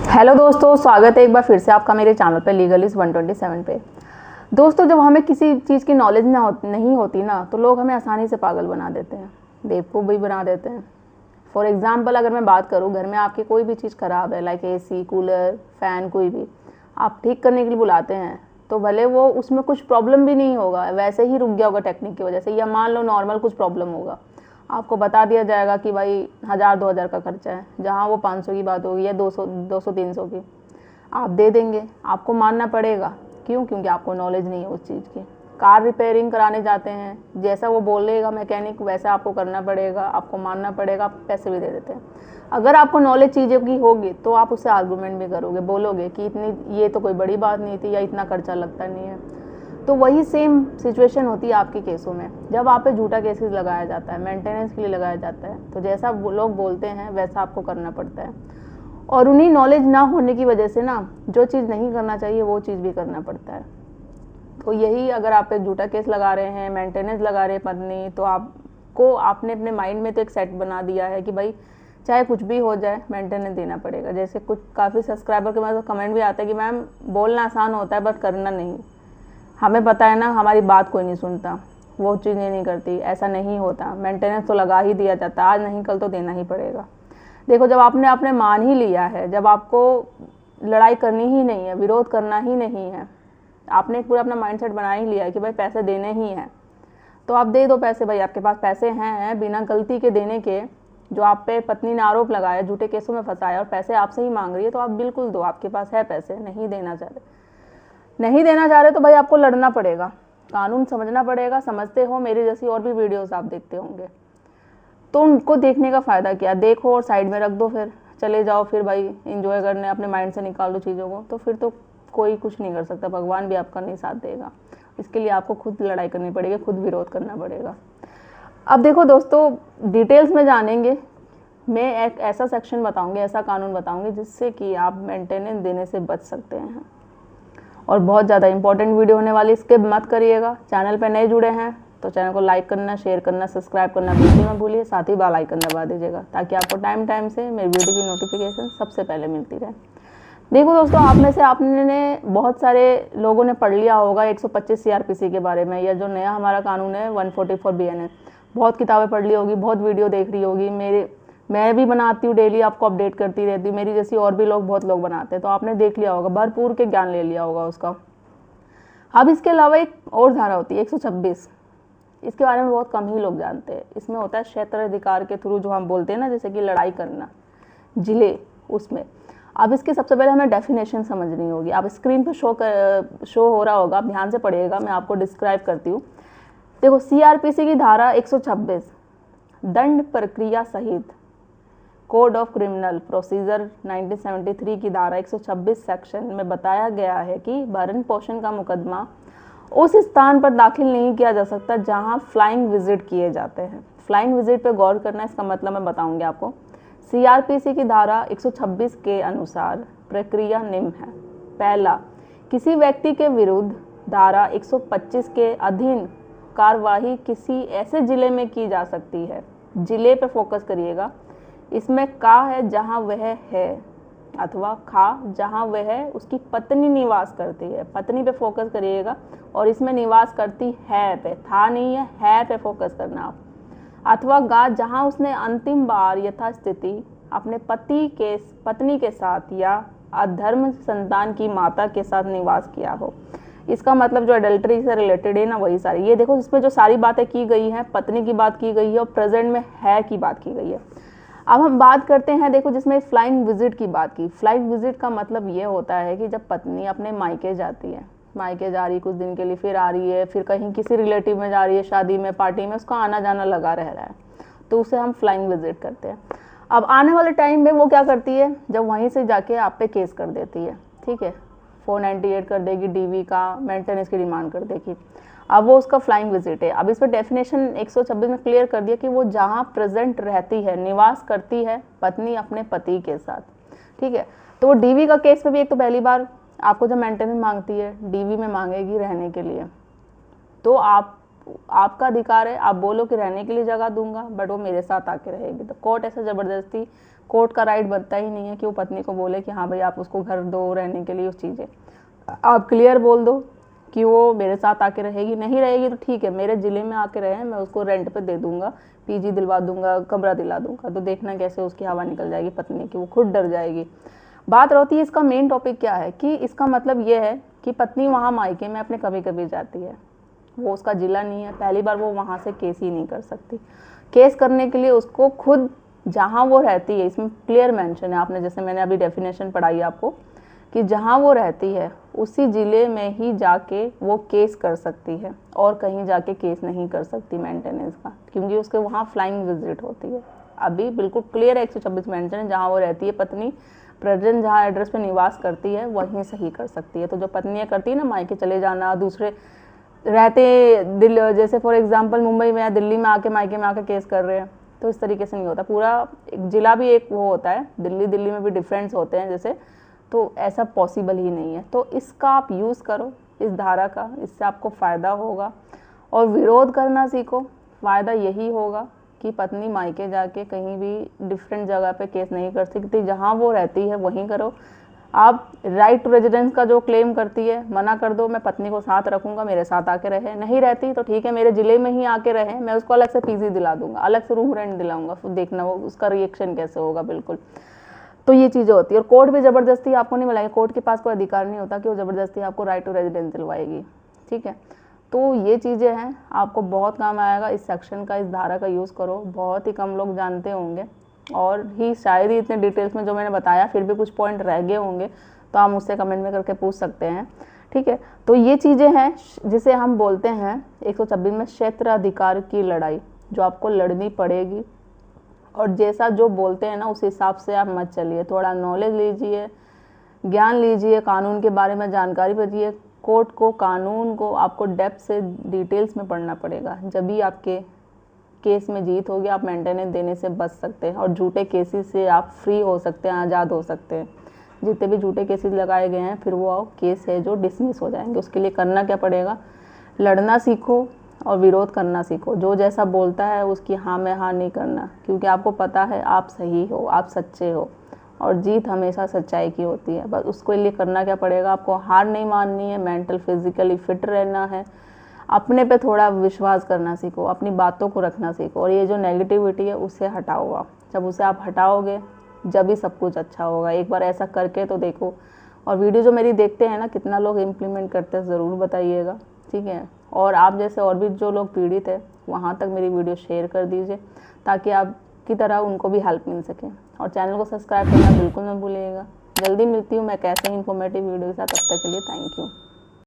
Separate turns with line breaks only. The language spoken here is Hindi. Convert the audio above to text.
हेलो दोस्तों, स्वागत है एक बार फिर से आपका मेरे चैनल पे लीगलिस्ट 127 पे। दोस्तों, जब हमें किसी चीज़ की नॉलेज नहीं होती ना, तो लोग हमें आसानी से पागल बना देते हैं, बेवकूफ़ भी बना देते हैं। फॉर एग्ज़ाम्पल अगर मैं बात करूँ, घर में आपकी कोई भी चीज़ ख़राब है, लाइक एसी, कूलर, फ़ैन, कोई भी आप ठीक करने के लिए बुलाते हैं, तो भले वो उसमें कुछ प्रॉब्लम भी नहीं होगा, वैसे ही रुक गया होगा टेक्निक की वजह से, या मान लो नॉर्मल कुछ प्रॉब्लम होगा, आपको बता दिया जाएगा कि भाई 1000-2000 का खर्चा है, जहाँ वो 500 की बात होगी या 200-300 की आप दे देंगे। आपको मानना पड़ेगा, क्यों? क्योंकि आपको नॉलेज नहीं है उस चीज़ की। कार रिपेयरिंग कराने जाते हैं, जैसा वो बोलेगा मैकेनिक वैसा आपको करना पड़ेगा, आपको मानना पड़ेगा, आप पैसे भी दे देते हैं। अगर आपको नॉलेज चीज़ों की होगी तो आप उससे आर्गूमेंट भी करोगे, बोलोगे कि इतनी ये तो कोई बड़ी बात नहीं थी, या इतना खर्चा लगता नहीं है। तो वही सेम सिचुएशन होती है आपके केसों में, जब आप पे झूठा केसेस लगाया जाता है, मेंटेनेंस के लिए लगाया जाता है, तो जैसा लोग बोलते हैं वैसा आपको करना पड़ता है। और उन्हीं नॉलेज ना होने की वजह से ना, जो चीज़ नहीं करना चाहिए वो चीज़ भी करना पड़ता है। तो यही, अगर आप एक झूठा केस लगा रहे हैं, मेंटेनेंस लगा रहे हैं पत्नी, तो आपने अपने माइंड में तो एक सेट बना दिया है कि भाई चाहे कुछ भी हो जाए मेंटेनेंस देना पड़ेगा। जैसे कुछ काफ़ी सब्सक्राइबर के पास कमेंट भी आता है कि मैम बोलना आसान होता है बट करना नहीं। हमें पता है ना, हमारी बात कोई नहीं सुनता, वो चीज़ें नहीं करती, ऐसा नहीं होता। मेंटेनेंस तो लगा ही दिया जाता है, आज नहीं कल तो देना ही पड़ेगा। देखो, जब आपने आपने मान ही लिया है, जब आपको लड़ाई करनी ही नहीं है, विरोध करना ही नहीं है, आपने पूरा अपना माइंडसेट बना ही लिया है कि भाई पैसे देने ही हैं, तो आप दे दो पैसे। भाई आपके पास पैसे हैं, बिना गलती के देने के। जो आप पे पत्नी ने आरोप लगाया, झूठे केसों में फंसाया और पैसे आपसे ही मांग रही है, तो आप बिल्कुल दो, आपके पास है पैसे। नहीं देना चाह रहे तो भाई आपको लड़ना पड़ेगा, कानून समझना पड़ेगा। समझते हो? मेरी जैसी और भी वीडियोस आप देखते होंगे, तो उनको देखने का फ़ायदा क्या? देखो और साइड में रख दो, फिर चले जाओ, फिर भाई इंजॉय करने, अपने माइंड से निकाल दो चीज़ों को। तो फिर तो कोई कुछ नहीं कर सकता, भगवान भी आपका नहीं साथ देगा। इसके लिए आपको खुद लड़ाई करनी पड़ेगी, खुद विरोध करना पड़ेगा। अब देखो दोस्तों, डिटेल्स में जानेंगे। मैं एक ऐसा सेक्शन बताऊंगी, ऐसा कानून बताऊंगी जिससे कि आप मेंटेनेंस देने से बच सकते हैं। और बहुत ज़्यादा इंपॉर्टेंट वीडियो होने वाली, स्किप मत करिएगा। चैनल पे नए जुड़े हैं तो चैनल को लाइक करना, शेयर करना, सब्सक्राइब करना बिल्कुल मत भूलिए। साथ ही बेल आइकन दबा दीजिएगा ताकि आपको टाइम से मेरी वीडियो की नोटिफिकेशन सबसे पहले मिलती रहे। देखो दोस्तों, आप में से आपने बहुत सारे लोगों ने पढ़ लिया होगा 125 CRPC के बारे में, या जो नया हमारा कानून है 144 BNS। बहुत किताबें पढ़ ली होगी, बहुत वीडियो देख रही होगी। मैं भी बनाती हूँ, डेली आपको अपडेट करती रहती हूँ। मेरी जैसी और भी बहुत लोग बनाते हैं, तो आपने देख लिया होगा, भरपूर के ज्ञान ले लिया होगा उसका। अब इसके अलावा एक और धारा होती है 126। इसके बारे में बहुत कम ही लोग जानते हैं। इसमें होता है क्षेत्राधिकार के थ्रू, जो हम बोलते हैं ना, जैसे कि लड़ाई करना, जिले, उसमें। अब इसकी सबसे पहले हमें डेफिनेशन समझनी होगी। आप स्क्रीन पर शो हो रहा होगा, आप ध्यान से पढ़िएगा, मैं आपको डिस्क्राइब करती हूँ। देखो, CRPC की धारा 126 दंड प्रक्रिया सहित कोड ऑफ क्रिमिनल प्रोसीजर 1973 की धारा 126 सेक्शन में बताया गया है कि भरण पोषण का मुकदमा उस स्थान पर दाखिल नहीं किया जा सकता जहां फ्लाइंग विजिट किए जाते हैं। फ्लाइंग विजिट पे गौर करना, इसका मतलब मैं बताऊंगी आपको। CRPC की धारा 126 के अनुसार प्रक्रिया निम्न है। पहला, किसी व्यक्ति के विरुद्ध धारा 125 के अधीन कार्यवाही किसी ऐसे जिले में की जा सकती है। जिले पे फोकस करिएगा। इसमें का है जहां वह है, अथवा खा जहां वह उसकी पत्नी निवास करती है। पत्नी पे फोकस करिएगा, और इसमें निवास करती है पे, था नहीं है पे फोकस करना आप। अथवा गा जहां उसने अंतिम बार यथास्थिति अपने पत्नी के साथ या अधर्म संतान की माता के साथ निवास किया हो। इसका मतलब जो अडल्ट्री से रिलेटेड है ना, वही सारी। ये देखो, इसमें जो सारी बातें की गई हैं, पत्नी की बात की गई है और प्रेजेंट में है की बात की गई है। अब हम बात करते हैं, देखो, जिसमें फ्लाइंग विजिट की बात की। फ्लाइंग विजिट का मतलब ये होता है कि जब पत्नी अपने मायके जाती है, मायके जा रही कुछ दिन के लिए, फिर आ रही है, फिर कहीं किसी रिलेटिव में जा रही है, शादी में, पार्टी में, उसका आना जाना लगा रह रहा है, तो उसे हम फ्लाइंग विजिट करते हैं। अब आने वाले टाइम में वो क्या करती है, जब वहीं से जाके आप पे केस कर देती है, ठीक है, 498 कर देगी, DV का, मेंटेनेंस की डिमांड कर देगी। अब वो उसका फ्लाइंग विजिट है। अब इस पर डेफिनेशन 126 में क्लियर कर दिया कि वो जहाँ प्रेजेंट रहती है, निवास करती है पत्नी अपने पति के साथ, ठीक है। तो वो DV का केस में भी, एक तो पहली बार आपको जब मेंटेनेंस मांगती है, DV में मांगेगी रहने के लिए, तो आपका अधिकार है, आप बोलो कि रहने के लिए जगह दूंगा, बट वो मेरे साथ आके रहेगी। तो कोर्ट ऐसा ज़बरदस्ती कोर्ट का राइट बनता ही नहीं है कि वो पत्नी को बोले कि हाँ भाई आप उसको घर दो रहने के लिए, उस चीज़ें आप क्लियर बोल दो कि वो मेरे साथ आके रहेगी, नहीं रहेगी तो ठीक है मेरे ज़िले में आके रहे, मैं उसको रेंट पे दे दूंगा, पीजी दिलवा दूंगा, कमरा दिला दूंगा। तो देखना कैसे उसकी हवा निकल जाएगी पत्नी की, वो खुद डर जाएगी। बात रहती है इसका मेन टॉपिक क्या है कि इसका मतलब ये है कि पत्नी वहाँ मायके में अपने कभी कभी जाती है, वो उसका जिला नहीं है, पहली बार वो वहाँ से केस ही नहीं कर सकती। केस करने के लिए उसको खुद जहाँ वो रहती है, इसमें क्लियर मेंशन है, आपने जैसे मैंने अभी डेफिनेशन पढ़ाई आपको कि जहाँ वो रहती है उसी ज़िले में ही जाके वो केस कर सकती है और कहीं जाके केस नहीं कर सकती मेंटेनेंस का, क्योंकि उसके वहाँ फ्लाइंग विजिट होती है। अभी बिल्कुल क्लियर 126 मेंशन है, जहाँ वो रहती है पत्नी प्रेजेंट जहाँ एड्रेस पे निवास करती है वहीं से ही कर सकती है। तो जो पत्नियाँ करती है ना मायके चले जाना, दूसरे रहते जैसे फॉर एग्जांपल मुंबई में या दिल्ली में आके मायके में आके केस कर रहे हैं, तो इस तरीके से नहीं होता। पूरा एक जिला भी एक वो होता है, दिल्ली में भी डिफरेंस होते हैं जैसे, तो ऐसा पॉसिबल ही नहीं है। तो इसका आप यूज़ करो, इस धारा का, इससे आपको फ़ायदा होगा। और विरोध करना सीखो, फ़ायदा यही होगा कि पत्नी मायके जाके कहीं भी डिफरेंट जगह पे केस नहीं कर सकती, जहाँ वो रहती है वहीं करो। आप राइट टू रेजिडेंस का जो क्लेम करती है मना कर दो, मैं पत्नी को साथ रखूँगा, मेरे साथ आके रहे, नहीं रहती तो ठीक है मेरे ज़िले में ही आके रहे, मैं उसको अलग से पीजी दिला दूंगा, अलग से रूम रेंट दिलाऊंगा, फिर देखना वो उसका रिएक्शन कैसे होगा। बिल्कुल, तो ये चीज़ें होती है। और कोर्ट भी ज़बरदस्ती आपको नहीं मिलाएगी, कोर्ट के पास कोई अधिकार नहीं होता कि वो ज़बरदस्ती आपको राइट टू रेजिडेंस दिलवाएगी, ठीक है। तो ये चीज़ें हैं, आपको बहुत काम आएगा इस सेक्शन का, इस धारा का यूज़ करो। बहुत ही कम लोग जानते होंगे और ही शायद ही इतने डिटेल्स में जो मैंने बताया, फिर भी कुछ पॉइंट रह गए होंगे तो आप मुझसे कमेंट में करके पूछ सकते हैं, ठीक है। तो ये चीज़ें हैं जिसे हम बोलते हैं 126 में क्षेत्र अधिकार की लड़ाई, जो आपको लड़नी पड़ेगी। और जैसा जो बोलते हैं ना उस हिसाब से आप मत चलिए, थोड़ा नॉलेज लीजिए, ज्ञान लीजिए, कानून के बारे में जानकारी बजिए। कोर्ट को, कानून को आपको डेप्थ से डिटेल्स में पढ़ना पड़ेगा, जब भी आपके केस में जीत होगी, आप मेंटेनेंस देने से बच सकते हैं और झूठे केसेस से आप फ्री हो सकते हैं, आज़ाद हो सकते हैं। जितने भी झूठे केसेस लगाए गए हैं फिर वो केस है जो डिसमिस हो जाएंगे। उसके लिए करना क्या पड़ेगा, लड़ना सीखो और विरोध करना सीखो। जो जैसा बोलता है उसकी हाँ में हाँ नहीं करना, क्योंकि आपको पता है आप सही हो, आप सच्चे हो और जीत हमेशा सच्चाई की होती है। बस उसके लिए करना क्या पड़ेगा, आपको हार नहीं माननी है, मेंटल फिजिकली फिट रहना है, अपने पे थोड़ा विश्वास करना सीखो, अपनी बातों को रखना सीखो और ये जो नेगेटिविटी है उसे हटाओ आप। जब उसे आप हटाओगे जब ही सब कुछ अच्छा होगा। एक बार ऐसा करके तो देखो। और वीडियो जो मेरी देखते हैं ना, कितना लोग इम्प्लीमेंट करते हैं ज़रूर बताइएगा, ठीक है। और आप जैसे और भी जो लोग पीड़ित है वहाँ तक मेरी वीडियो शेयर कर दीजिए ताकि आपकी तरह उनको भी हेल्प मिल सके। और चैनल को सब्सक्राइब करना बिल्कुल मत भूलिएगा। जल्दी मिलती हूँ मैं कैसे इंफॉर्मेटिव वीडियो के साथ, तब तक के लिए थैंक यू।